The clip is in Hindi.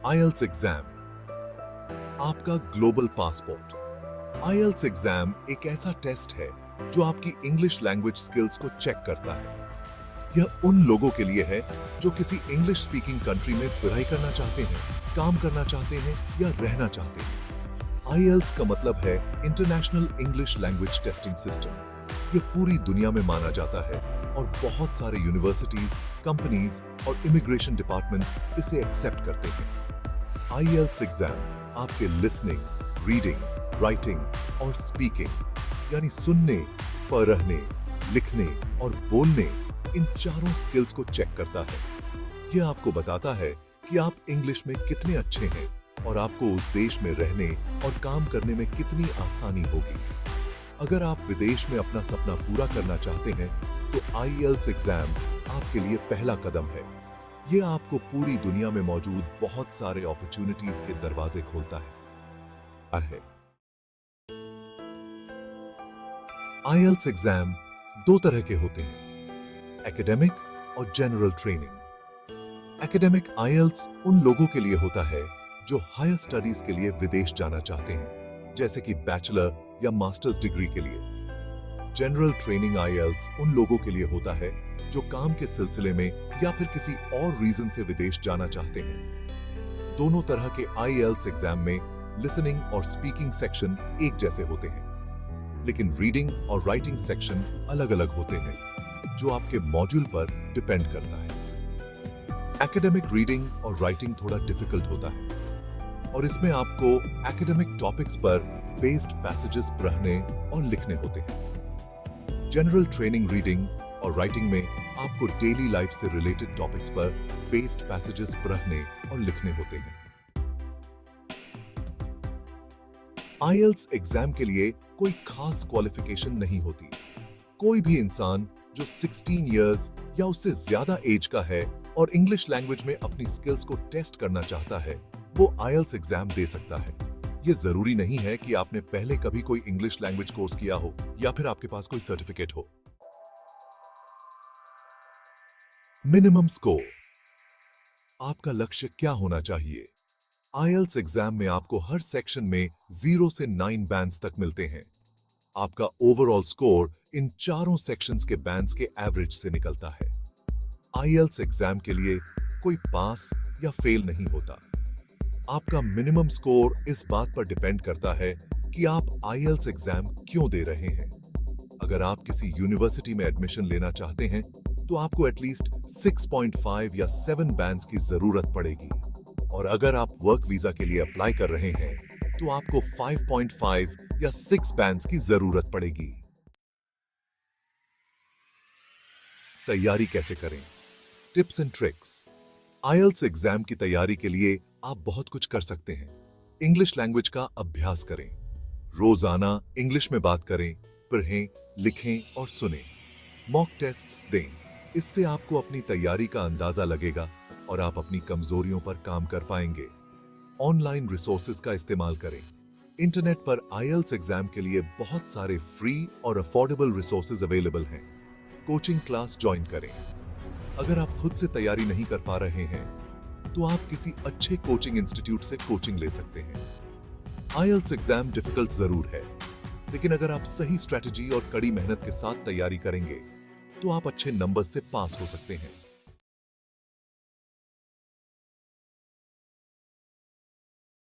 आईएलटीएस एग्जाम, आपका ग्लोबल पासपोर्ट। आईएलटीएस एग्जाम एक ऐसा टेस्ट है जो आपकी इंग्लिश लैंग्वेज स्किल्स को चेक करता है। यह उन लोगों के लिए है जो किसी इंग्लिश स्पीकिंग कंट्री में पढ़ाई करना चाहते हैं, काम करना चाहते हैं या रहना चाहते हैं। आईएलटीएस का मतलब है international English language testing system. यह पूरी दुनिया में माना जाता है और बहुत सारे यूनिवर्सिटीज, कंपनीज और इमिग्रेशन डिपार्टमेंट्स इसे एक्सेप्ट करते हैं। आईएलटीएस एग्जाम आपके लिसनिंग, रीडिंग, राइटिंग और स्पीकिंग यानी सुनने, पढ़ने, लिखने और बोलने, इन चारों स्किल्स को चेक करता है। यह आपको बताता है कि आप इंग्लिश में कितने अच्छे हैं और आपको उस देश में रहने और काम करने में कितनी आसानी होगी। अगर आप विदेश में अपना सपना पूरा करना चाहते हैं तो आईएलटीएस एग्जाम आपके लिए पहला कदम है। यह आपको पूरी दुनिया में मौजूद बहुत सारे अपॉर्चुनिटीज के दरवाजे खोलता है। आईएलटीएस एग्जाम दो तरह के होते हैं, एकेडमिक और जनरल ट्रेनिंग। एकेडमिक आईएलटीएस उन लोगों के लिए होता है जो हायर स्टडीज के लिए विदेश जाना चाहते हैं, जैसे कि बैचलर या मास्टर्स डिग्री के लिए। जनरल ट्रेनिंग आईएलटीएस उन लोगों के लिए होता है जो काम के सिलसिले में या फिर किसी और रीजन से विदेश जाना चाहते हैं। दोनों तरह के आईएलटीएस एग्जाम में लिसनिंग और स्पीकिंग सेक्शन एक जैसे होते हैं, लेकिन रीडिंग और राइटिंग सेक्शन अलग-अलग होते हैं, जो आपके मॉड्यूल पर डिपेंड करता है। एकेडमिक रीडिंग और राइटिंग थोड़ा डिफिकल्ट होता है और इसमें आपको एकेडमिक टॉपिक्स पर बेस्ड पैसेजेस पढ़ने और लिखने होते हैं। जनरल ट्रेनिंग रीडिंग और राइटिंग में आपको डेली लाइफ से रिलेटेड टॉपिक्स पर बेस्ड पैसेजेस पढ़ने और लिखने होते हैं। आईएलटीएस एग्जाम के लिए कोई खास क्वालिफिकेशन नहीं होती। कोई भी इंसान जो 16 इयर्स या उससे ज्यादा एज का है और इंग्लिश लैंग्वेज में अपनी स्किल्स को टेस्ट करना चाहता है, वो आईएलटीएस एग्जाम दे सकता है। ये जरूरी नहीं है कि आपने पहले कभी कोई इंग्लिश लैंग्वेज कोर्स किया हो या फिर आपके पास कोई सर्टिफिकेट हो। मिनिमम स्कोर, आपका लक्ष्य क्या होना चाहिए? आईएलटीएस एग्जाम में आपको हर सेक्शन में 0 से 9 बैंड्स तक मिलते हैं। आपका ओवरऑल स्कोर इन चारों सेक्शंस के बैंड्स के एवरेज से निकलता है। आईएलटीएस एग्जाम के लिए कोई पास या फेल नहीं होता। आपका मिनिमम स्कोर इस बात पर डिपेंड करता है कि आप आईएलटीएस एग्जाम क्यों दे रहे हैं। अगर आप किसी यूनिवर्सिटी में एडमिशन लेना चाहते हैं तो आपको एटलीस्ट 6.5 या 7 बैंड्स की जरूरत पड़ेगी, और अगर आप वर्क वीजा के लिए अप्लाई कर रहे हैं तो आपको 5.5 या 6 बैंड्स की जरूरत पड़ेगी। तैयारी कैसे करें? Tips and tricks. IELTS exam की तैयारी के लिए आप बहुत कुछ कर सकते हैं। इंग्लिश लैंग्वेज का अभ्यास करें, रोजाना इंग्लिश में बात करें, पढ़ें, लिखें और सुनें। मॉक टेस्ट्स दें, इससे आपको अपनी तैयारी का अंदाजा लगेगा और आप अपनी कमजोरियों पर काम कर पाएंगे। ऑनलाइन रिसोर्सेज का इस्तेमाल करें। इंटरनेट पर आईएलटीएस एग्जाम के लिए बहुत सारे फ्री और अफोर्डेबल रिसोर्सेज अवेलेबल हैं। कोचिंग क्लास ज्वाइन करें। अगर आप खुद से तैयारी नहीं कर पा रहे हैं तो आप किसी अच्छे कोचिंग इंस्टीट्यूट से कोचिंग ले सकते हैं। आईएलटीएस एग्जाम डिफिकल्ट जरूर है, लेकिन अगर आप सही स्ट्रेटजी और कड़ी मेहनत के साथ तैयारी करेंगे तो आप अच्छे नंबर से पास हो सकते हैं।